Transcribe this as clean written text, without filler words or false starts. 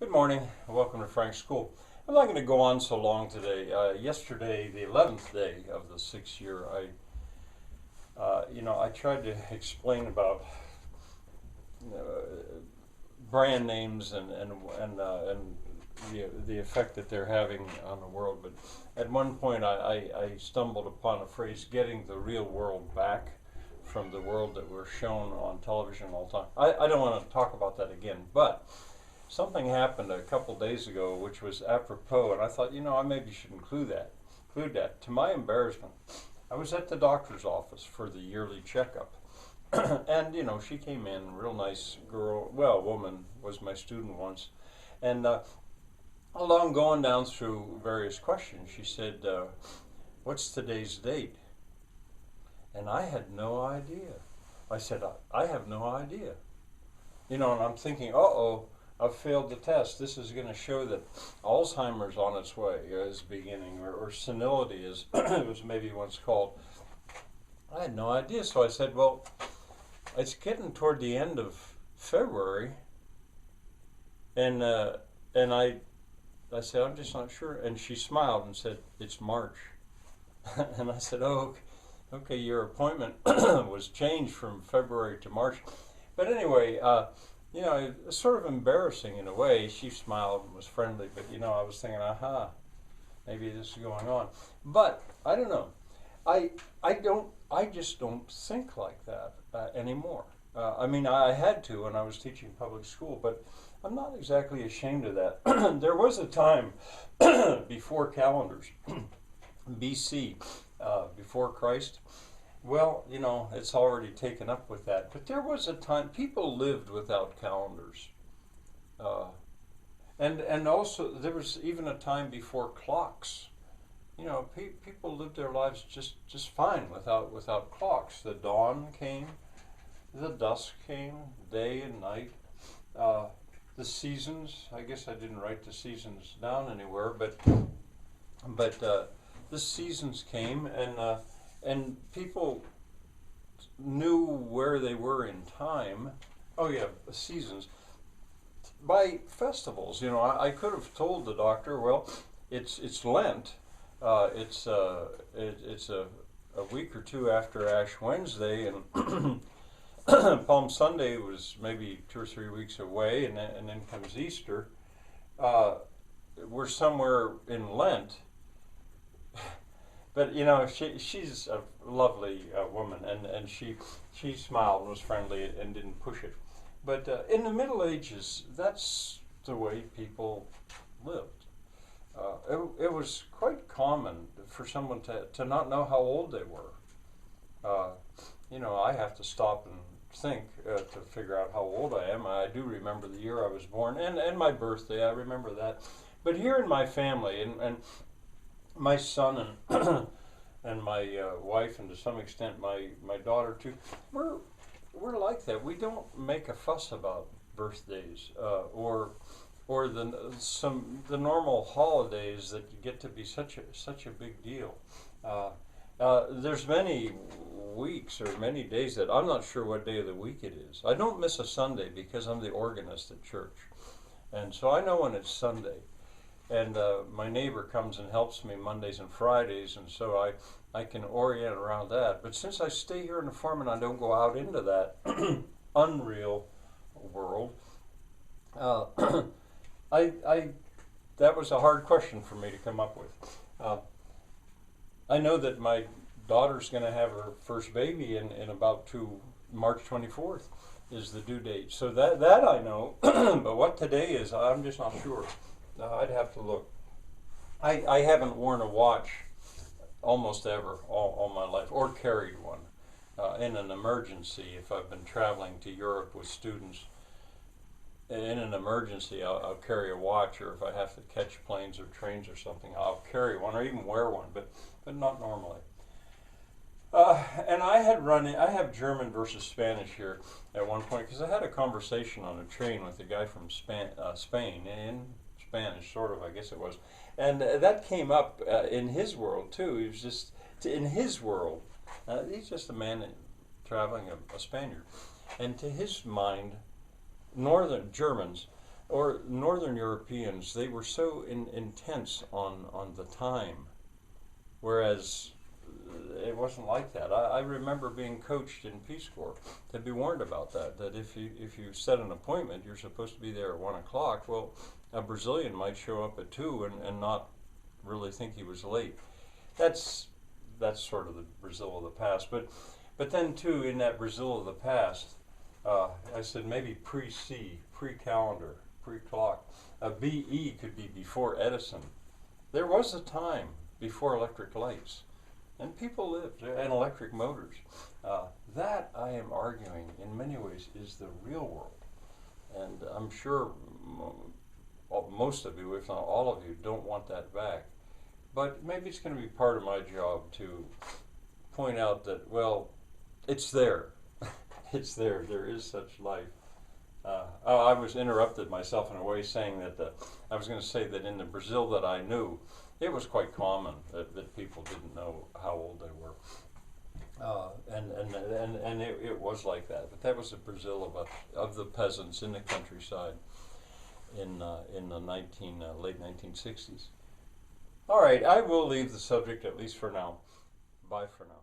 Good morning. Welcome to Frank's School. I'm not going to go on so long today. Yesterday, the 11th day of the 6th year, I tried to explain about uh, brand names and the effect that they're having on the world. But at one point, I stumbled upon a phrase, "getting the real world back" from the world that we're shown on television all the time. I don't want to talk about that again, but something happened a couple days ago which was apropos, and I thought, I maybe should include that. To my embarrassment, I was at the doctor's office for the yearly checkup, and she came in, real nice girl, well, woman, was my student once, and along going down through various questions, she said, "What's today's date?" And I had no idea. I said, "I have no idea." And I'm thinking, uh-oh, I've failed the test. This is going to show that Alzheimer's on its way, is beginning, or senility, as it was maybe once called. I had no idea, so I said, "Well, it's getting toward the end of February," and I said, "I'm just not sure." And she smiled and said, "It's March." And I said, "Oh, okay, your appointment was changed from February to March." But anyway, it was sort of embarrassing in a way. She smiled and was friendly, but I was thinking, aha, maybe this is going on. But I don't know. I just don't think like that anymore. I had to when I was teaching public school, but I'm not exactly ashamed of that. There was a time before calendars, BC, before Christ. Well, it's already taken up with that. But there was a time people lived without calendars. Uh, and also, there was even a time before clocks. People lived their lives just fine without clocks. The dawn came, the dusk came, day and night. Uh, the seasons, I guess I didn't write the seasons down anywhere, but the seasons came, and people knew where they were in time. Oh yeah, seasons. By festivals, I could have told the doctor, well, it's Lent. It's a week or two after Ash Wednesday, and Palm Sunday was maybe 2 or 3 weeks away, and then comes Easter. Uh, we're somewhere in Lent. But she's a lovely woman, and she smiled and was friendly and didn't push it. But in the Middle Ages, that's the way people lived. It was quite common for someone to not know how old they were. Uh, I have to stop and think to figure out how old I am. I do remember the year I was born and my birthday. I remember that. But here in my family, and my son and and my wife, and to some extent my daughter too, we're like that. We don't make a fuss about birthdays or the normal holidays that get to be such a big deal. There's many weeks or many days that I'm not sure what day of the week it is. I don't miss a Sunday because I'm the organist at church, and so I know when it's Sunday. And my neighbor comes and helps me Mondays and Fridays, and so I can orient around that. But since I stay here in the farm and I don't go out into that unreal world, uh, I that was a hard question for me to come up with. I know that my daughter's going to have her first baby in about March 24th is the due date. So that I know, but what today is, I'm just not sure. I'd have to look. I haven't worn a watch almost ever all my life, or carried one. In an emergency, if I've been traveling to Europe with students, in an emergency, I'll carry a watch, or if I have to catch planes or trains or something, I'll carry one or even wear one, but not normally. And I have German versus Spanish here at one point, because I had a conversation on a train with a guy from Spain in Spanish, sort of, I guess it was. And that came up in his world, too. He was just, in his world, he's just a man traveling, a Spaniard. And to his mind, Northern Germans or Northern Europeans, they were so intense on the time, whereas it wasn't like that. I remember being coached in Peace Corps to be warned about that. That if you set an appointment, you're supposed to be there at 1 o'clock. Well, a Brazilian might show up at 2 and not really think he was late. That's sort of the Brazil of the past. But then too, in that Brazil of the past, I said maybe pre-C, pre-calendar, pre-clock. BE could be before Edison. There was a time before electric lights, and people lived, and electric motors. That, I am arguing, in many ways, is the real world. And I'm sure most of you, if not all of you, don't want that back. But maybe it's going to be part of my job to point out that, well, it's there. It's there. There is such life. I was interrupted myself in a way saying that I was going to say that in the Brazil that I knew, it was quite common that people didn't know how old they were. And it was like that. But that was the Brazil of the peasants in the countryside in the late 1960s. All right, I will leave the subject, at least for now. Bye for now.